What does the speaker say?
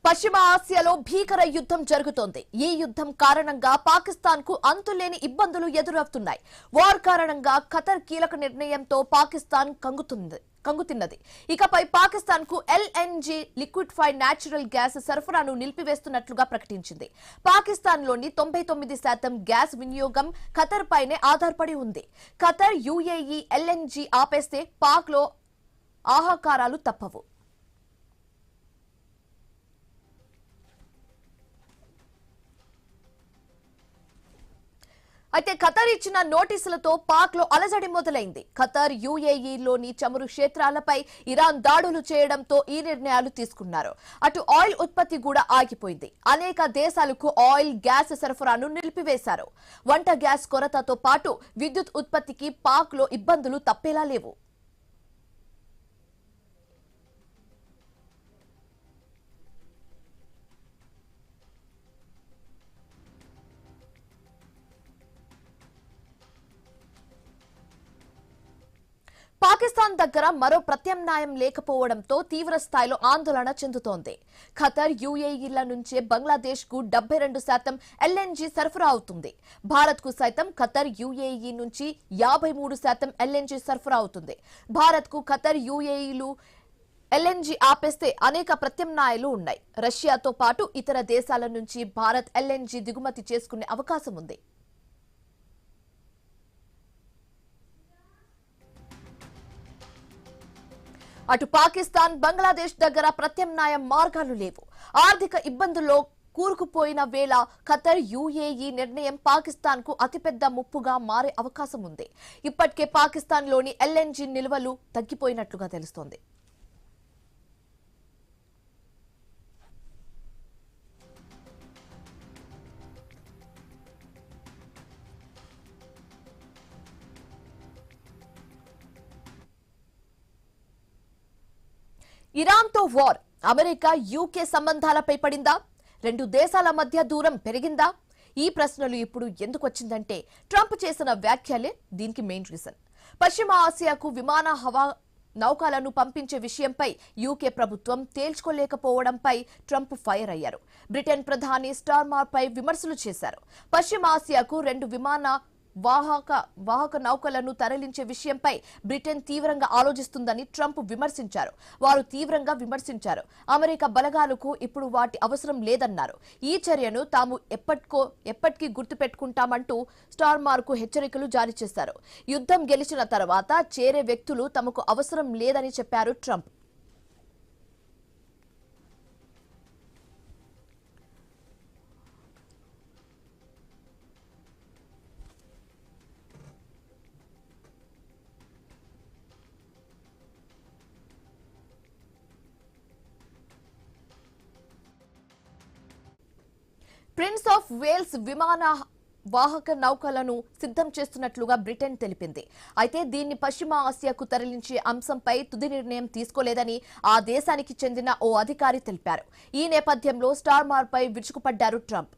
పశ్చిమ ఆసియాలో భీకర యుద్ధం జరుగుతోంది. ఈ యుద్ధం కారణంగా పాకిస్తాన్ కు అంతులేని ఇబ్బందులు ఎదురవుతున్నాయి. వార్ కారణంగా ఖతర్ కీలక నిర్ణయంతో పాకిస్తాన్ కంగుతిన్నది. ఇకపై పాకిస్తాన్ కు ఎల్ఎన్జీ లిక్విఫైడ్ న్యాచురల్ గ్యాస్ సరఫరాను నిలిపివేస్తున్నట్లుగా ప్రకటించింది. పాకిస్తాన్ లోని 99% గ్యాస్ వినియోగం ఖతర్ పైనే ఆధారపడి ఉంది. ఖతర్ యుఏఈ ఎల్ఎన్జీ ఆపేస్తే పాక్ లో ఆహాకారాలు తప్పవు. అయితే ఖతర్ ఇచ్చిన నోటీసులతో పాక్ లో అలజడి మొదలైంది. ఖతర్ యుఏఈలోని చమురు క్షేత్రాలపై ఇరాన్ దాడులు చేయడంతో ఈ నిర్ణయాలు తీసుకున్నారు. అటు ఆయిల్ ఉత్పత్తి కూడా ఆగిపోయింది. అనేక దేశాలకు ఆయిల్ గ్యాస్ సరఫరాను నిలిపివేశారు. వంట గ్యాస్ కొరతతో పాటు విద్యుత్ ఉత్పత్తికి పాక్ లో ఇబ్బందులు తప్పేలా లేవు. పాకిస్తాన్ దగ్గర మరో ప్రత్యామ్నాయం లేకపోవడంతో తీవ్ర స్థాయిలో ఆందోళన చెందుతోంది. ఖతర్ యుఏఈల నుంచే బంగ్లాదేశ్ కు 72% ఎల్ఎన్జీ సరఫరా అవుతుంది. భారత్ కు సైతం ఖతర్ యుఏఈ నుంచి 53% ఎల్ఎన్జీ సరఫరా అవుతుంది. భారత్ కు ఖతర్ యుఏఈలు ఎల్ఎన్జీ ఆపేస్తే అనేక ప్రత్యామ్నాయాలు ఉన్నాయి. రష్యాతో పాటు ఇతర దేశాల నుంచి భారత్ ఎల్ఎన్జీ దిగుమతి చేసుకునే అవకాశం ఉంది. అటు పాకిస్తాన్, బంగ్లాదేశ్ దగ్గర ప్రత్యామ్నాయ మార్గాలు లేవు. ఆర్థిక ఇబ్బందుల్లో కూరుకుపోయిన వేళ ఖతర్ యుఏఈ నిర్ణయం పాకిస్తాన్ కు అతిపెద్ద ముప్పుగా మారే అవకాశం ఉంది. ఇప్పటికే పాకిస్తాన్ లోని ఎల్ఎన్జీ నిల్వలు తగ్గిపోయినట్లుగా తెలుస్తోంది. ఇరాన్ తో వార్, అమెరికా యూకే సంబంధాలపై పడిందా? రెండు దేశాల మధ్య దూరం పెరిగిందా? ఈ ప్రశ్నలు ఇప్పుడు ఎందుకు వచ్చిందంటే ట్రంప్ చేసిన వ్యాఖ్యలే దీనికి మెయిన్ రీజన్. పశ్చిమ ఆసియాకు విమాన హవా నౌకలను పంపించే విషయంపై యూకే ప్రభుత్వం తేల్చుకోలేకపోవడంపై ట్రంప్ ఫైర్ అయ్యారు. బ్రిటన్ ప్రధాని స్టార్మర్ పై విమర్శలు చేశారు. పశ్చిమ ఆసియాకు 2 విమాన వాహక నౌకలను తరలించే విషయంపై బ్రిటన్ తీవ్రంగా ఆలోచిస్తుందని ట్రంప్ విమర్శించారు. అమెరికా బలగాలకు ఇప్పుడు వాటి అవసరం లేదన్నారు. ఈ చర్యను తాము ఎప్పటికీ గుర్తుపెట్టుకుంటామంటూ స్టార్మర్ కు హెచ్చరికలు జారీ చేశారు. యుద్ధం గెలిచిన తర్వాత చేరే వ్యక్తులు తమకు అవసరం లేదని చెప్పారు ట్రంప్. ప్రిన్స్ ఆఫ్ వేల్స్ విమాన వాహక నౌకలను సిద్ధం చేస్తున్నట్లుగా బ్రిటన్ తెలిపింది. అయితే దీన్ని పశ్చిమ ఆసియాకు తరలించే అంశంపై తుది నిర్ణయం తీసుకోలేదని ఆ దేశానికి చెందిన ఓ అధికారి తెలిపారు. ఈ నేపథ్యంలో స్టార్మర్ పై విరుచుకుపడ్డారు ట్రంప్.